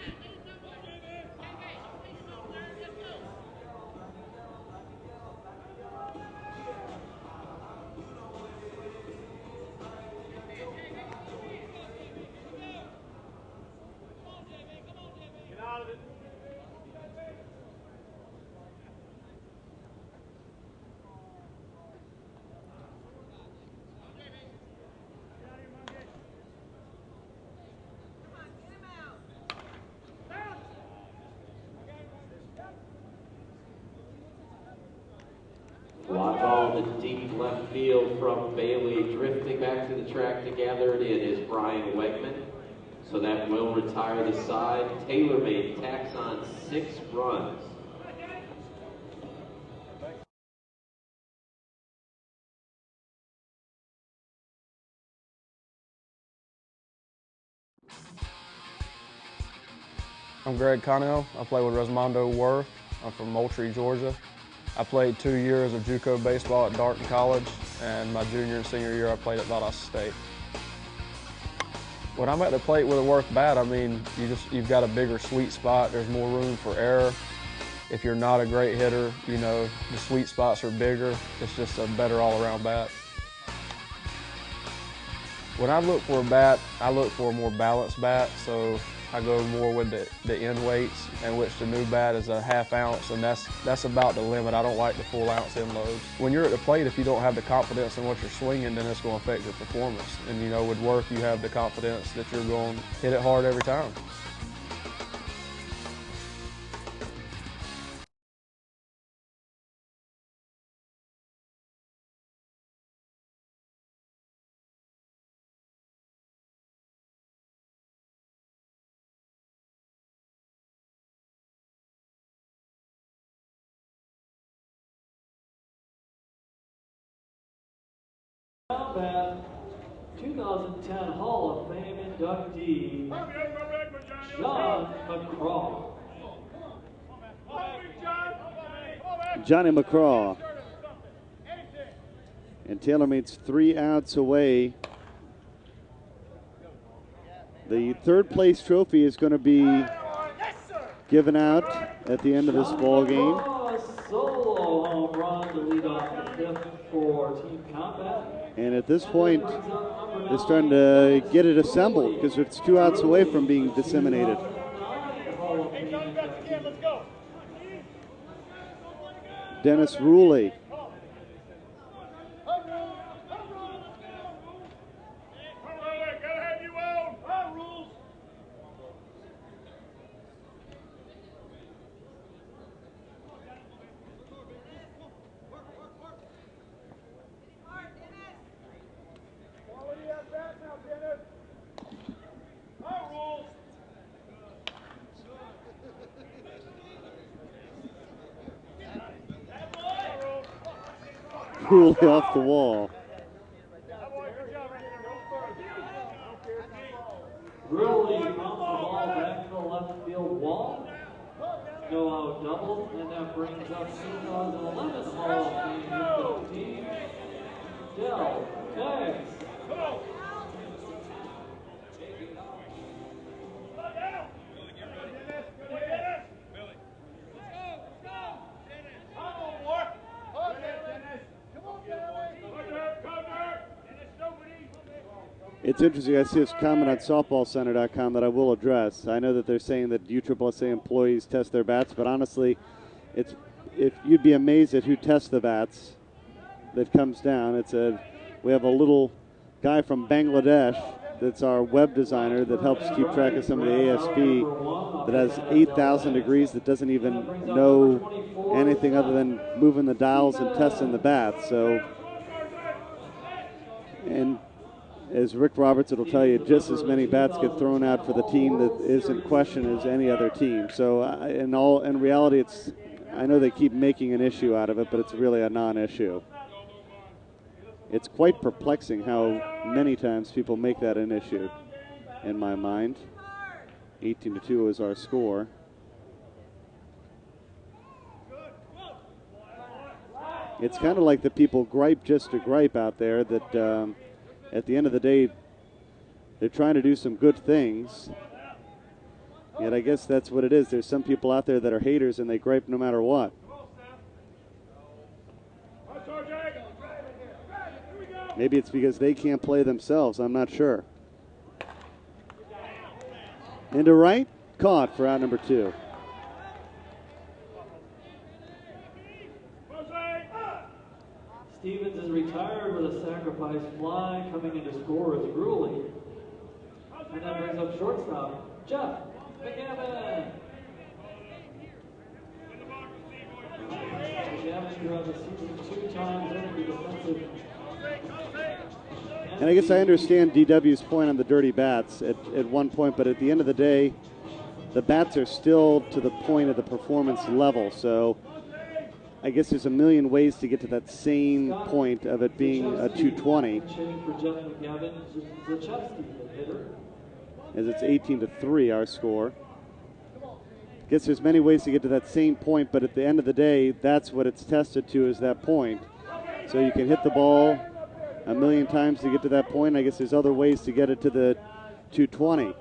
Fly ball ball to deep left field from Bailey. Drifting back to the track to gather it in is Brian Wegman. So that will retire the side. Taylormade tacks on 6 runs. I'm Greg Connell. I play with Resmondo Worth. I'm from Moultrie, Georgia. I played 2 years of JUCO baseball at Darton College, and my junior and senior year I played at Valdosta State. When I'm at the plate with a Worth bat, I mean, you've got a bigger sweet spot. There's more room for error. If you're not a great hitter, you know, the sweet spots are bigger. It's just a better all-around bat. When I look for a bat, I look for a more balanced bat, so I go more with the end weights, in which the new bat is a ½ ounce, and that's about the limit. I don't like the full ounce end loads. When you're at the plate, if you don't have the confidence in what you're swinging, then it's going to affect your performance. And you know, with Worth, you have the confidence that you're going to hit it hard every time. Combat 2010 Hall of Fame inductee, John McCraw. Johnny McCraw. And Taylormade's 3 outs away. The third place trophy is going to be given out at the end of this ball game. Solo home run to lead off the 5th for Team Combat. And at this point, they're starting to get it assembled because it's 2 outs away from being disseminated. Dennis Ruley. Ruley off the wall. Ruley bounces the ball back to the left field wall. No out double, and that brings up 2011 Hall of Fame inductee, Del Keggs. It's interesting, I see this comment on softballcenter.com that I will address. I know that they're saying that USSSA employees test their bats, but honestly, if you'd be amazed at who tests the bats that comes down. We have a little guy from Bangladesh that's our web designer that helps keep track of some of the ASB that has 8,000 degrees that doesn't even know anything other than moving the dials and testing the bats. So, and as Rick Roberts will tell you, just as many bats get thrown out for the team that is in question as any other team. So in reality, I know they keep making an issue out of it, but it's really a non-issue. It's quite perplexing how many times people make that an issue in my mind. 18-2 is our score. It's kind of like the people gripe just to gripe out there that at the end of the day, they're trying to do some good things. Yet I guess that's what it is. There's some people out there that are haters and they gripe no matter what. Maybe it's because they can't play themselves. I'm not sure. Into right, caught for out number 2. Stevens is retired with a sacrifice fly. Coming in to score is Ruley. And that brings up shortstop, Jeff McGavin. McGavin throughout the season, 2 times earning the defensive. And I guess I understand DW's point on the dirty bats at one point, but at the end of the day, the bats are still to the point of the performance level. So I guess there's a million ways to get to that same point of it being a 220. For Jeff McGavin, Zachevsky, the hitter. As it's 18-3, our score. Guess there's many ways to get to that same point, but at the end of the day, that's what it's tested to, is that point. So you can hit the ball a million times to get to that point. I guess there's other ways to get it to the 220.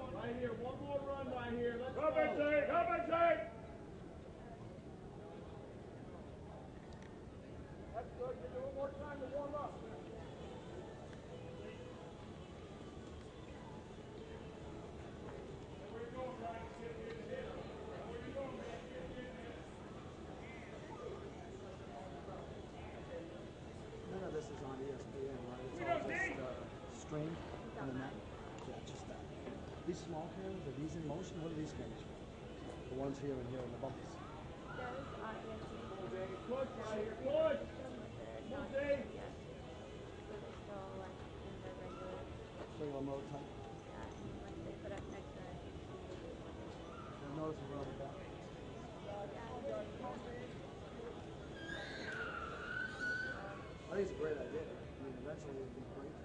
These small cameras, are these in motion? What are these cameras for? The ones here and here in the bumps. Regular mode type? I noticed a rubber back. I think it's a great idea. I mean, eventually it would be great to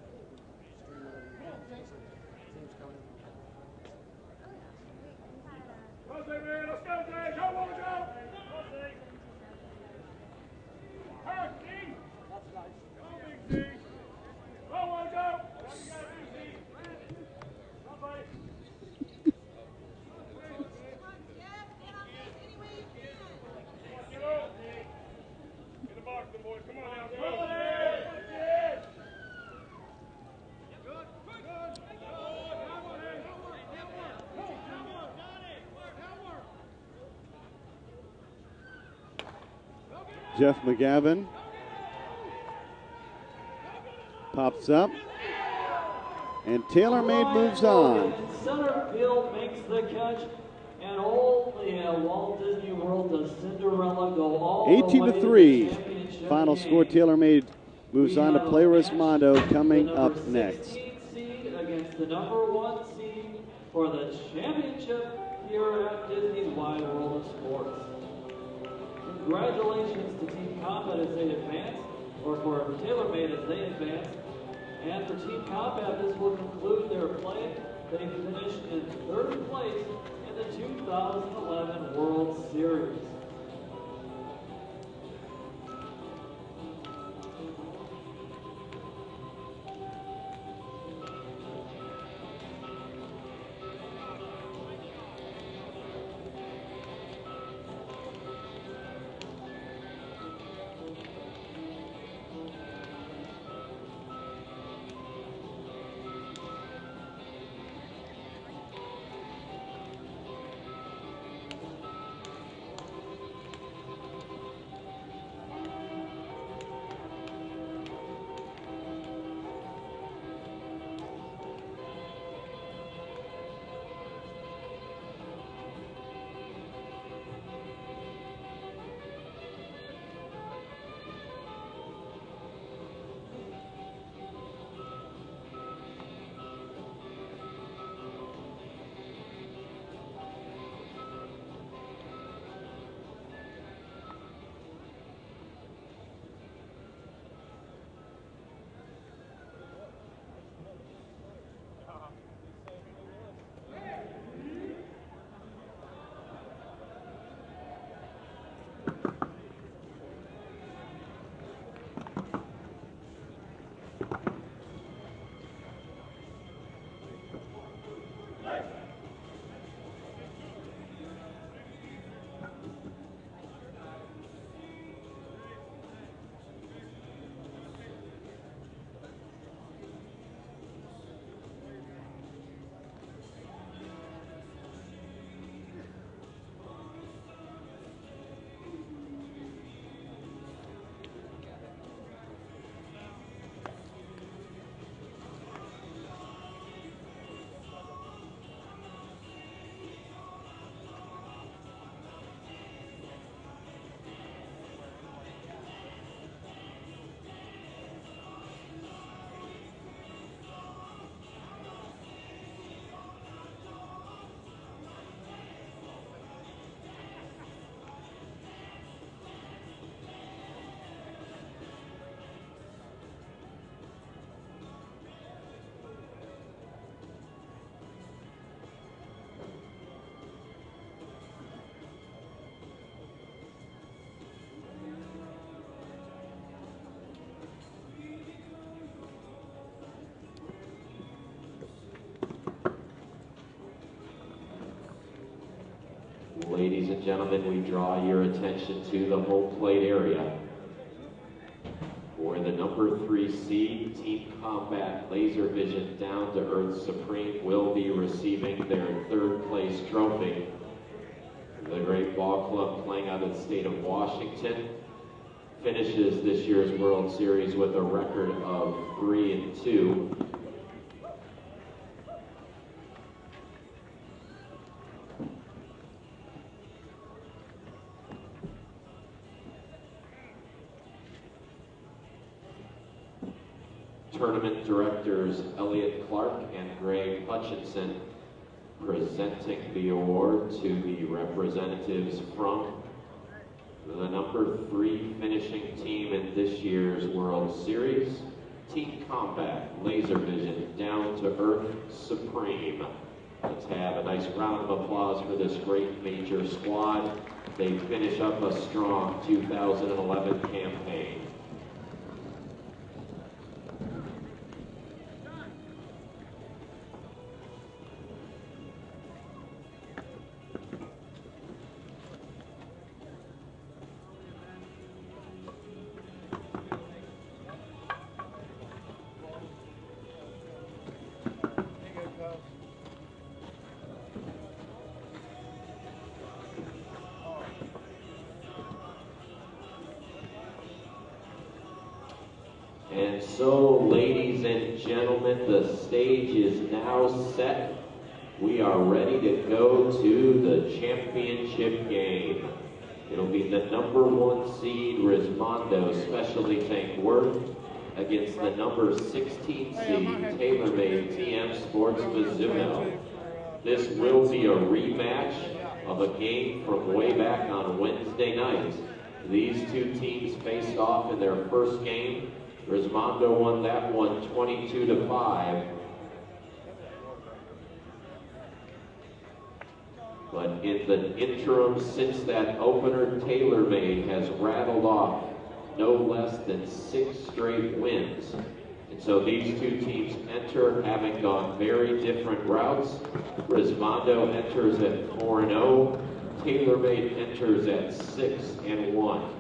stream whatever you want. Teams coming in. Jeff McGavin pops up, and Taylormade moves on. Center field makes the catch, and only at Walt Disney World does Cinderella go all 18-3. Final score. Taylormade moves on to play Rismondo coming up next. Seed against the number 1 seed for the championship here at Disney's Wide World of Sports. Congratulations to Team Combat as they advance, or for Taylormade as they advance. And for Team Combat, this will conclude their play. They finished in 3rd place in the 2011 World Series. gentlemen, we draw your attention to the home plate area. For the number 3 seed, Team Combat Laser Vision Down to Earth Supreme will be receiving their 3rd place trophy. The Great Ball Club, playing out of the state of Washington, finishes this year's World Series with a record of 3-2. Tournament directors Elliot Clark and Greg Hutchinson presenting the award to the representatives from the number 3 finishing team in this year's World Series, Team Combat Laser Vision Down to Earth Supreme. Let's have a nice round of applause for this great major squad. They finish up a strong 2011 campaign. And so, ladies and gentlemen, the stage is now set. We are ready to go to the championship game. It'll be the number 1 seed, Rismondo Specialty Tank Worth, against the number 16 seed, Taylormade TM Sports Mizuno. This will be a rematch of a game from way back on Wednesday night. These 2 teams faced off in their first game. Rismondo won that one 22-5. But in the interim, since that opener, Taylormade has rattled off no less than 6 straight wins. And so these 2 teams enter having gone very different routes. Rismondo enters at 4-0. Taylormade enters at 6-1.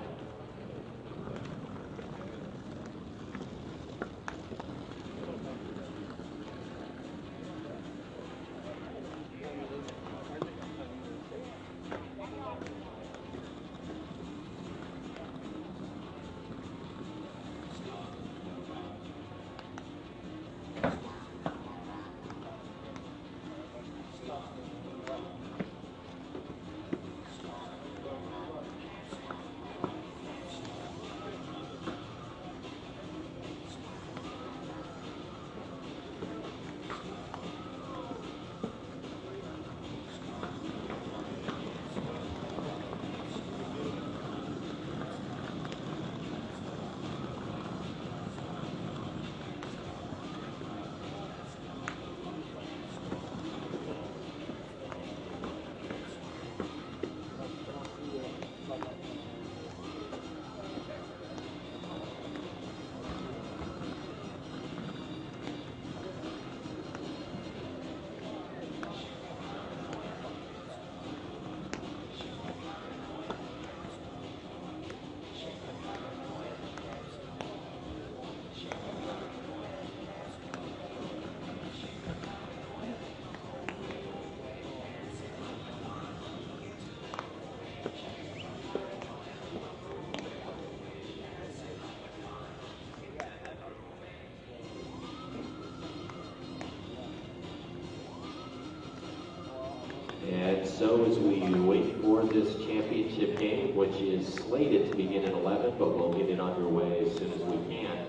And so as we wait for this championship game, which is slated to begin at 11, but we'll get it underway as soon as we can,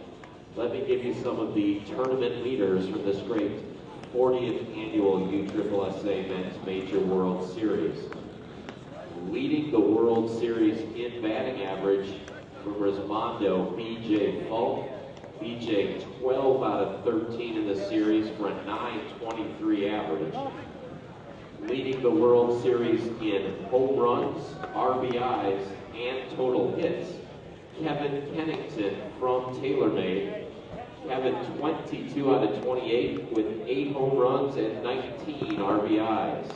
let me give you some of the tournament leaders from this great 40th annual USSSA Men's Major World Series. Leading the World Series in batting average from Rismondo, B.J. Falk. B.J. 12 out of 13 in the series for a .923 average. Leading the World Series in home runs, RBIs, and total hits, Kevin Kennington from Taylormade. Kevin 22 out of 28 with 8 home runs and 19 RBIs.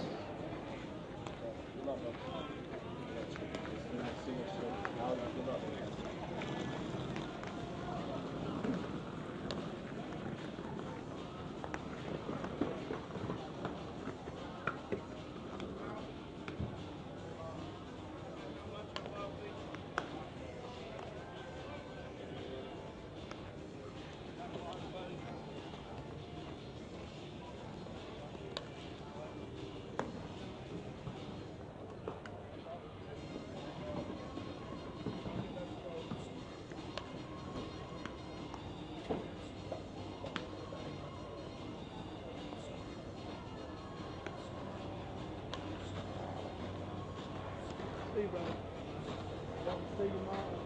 see, brother. Love to see you, Mom.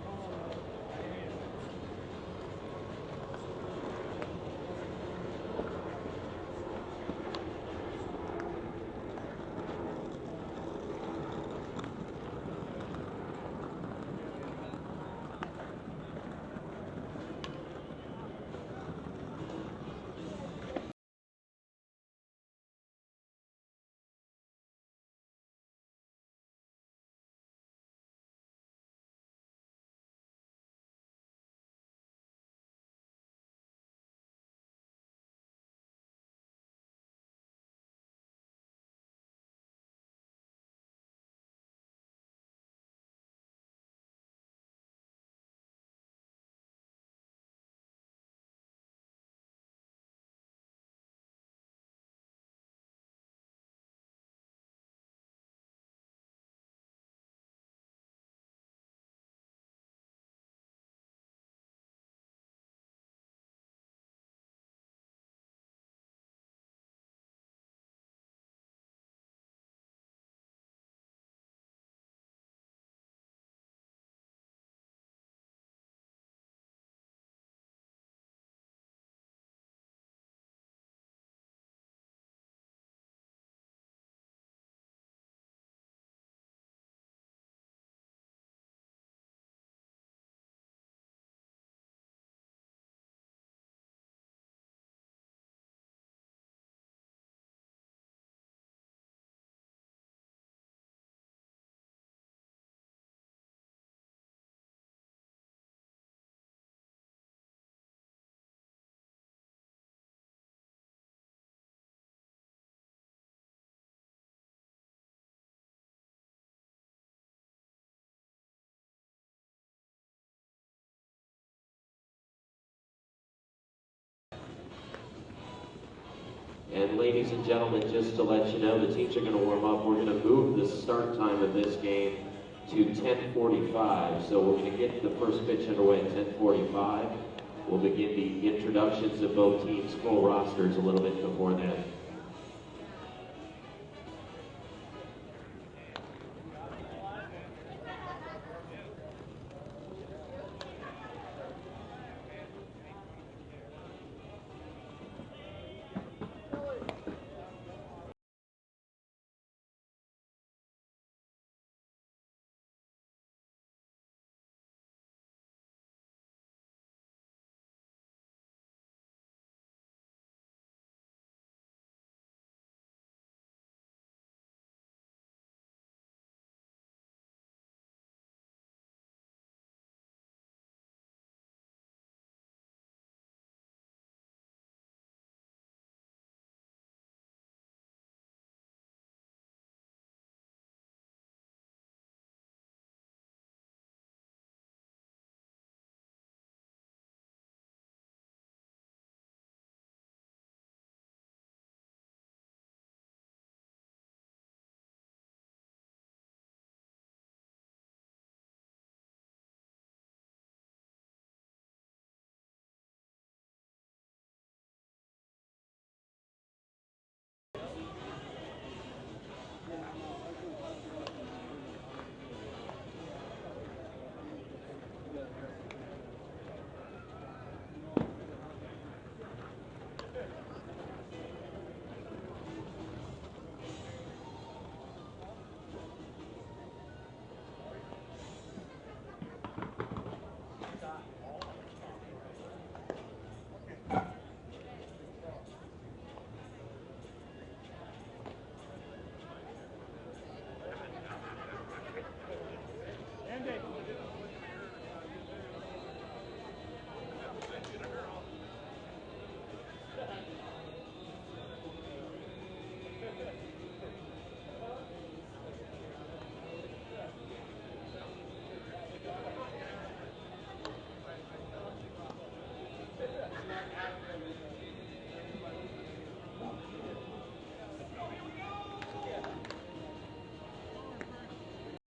And ladies and gentlemen, just to let you know, the teams are going to warm up. We're going to move the start time of this game to 10:45. So we're going to get the first pitch underway at 10:45. We'll begin the introductions of both teams' full rosters a little bit before then.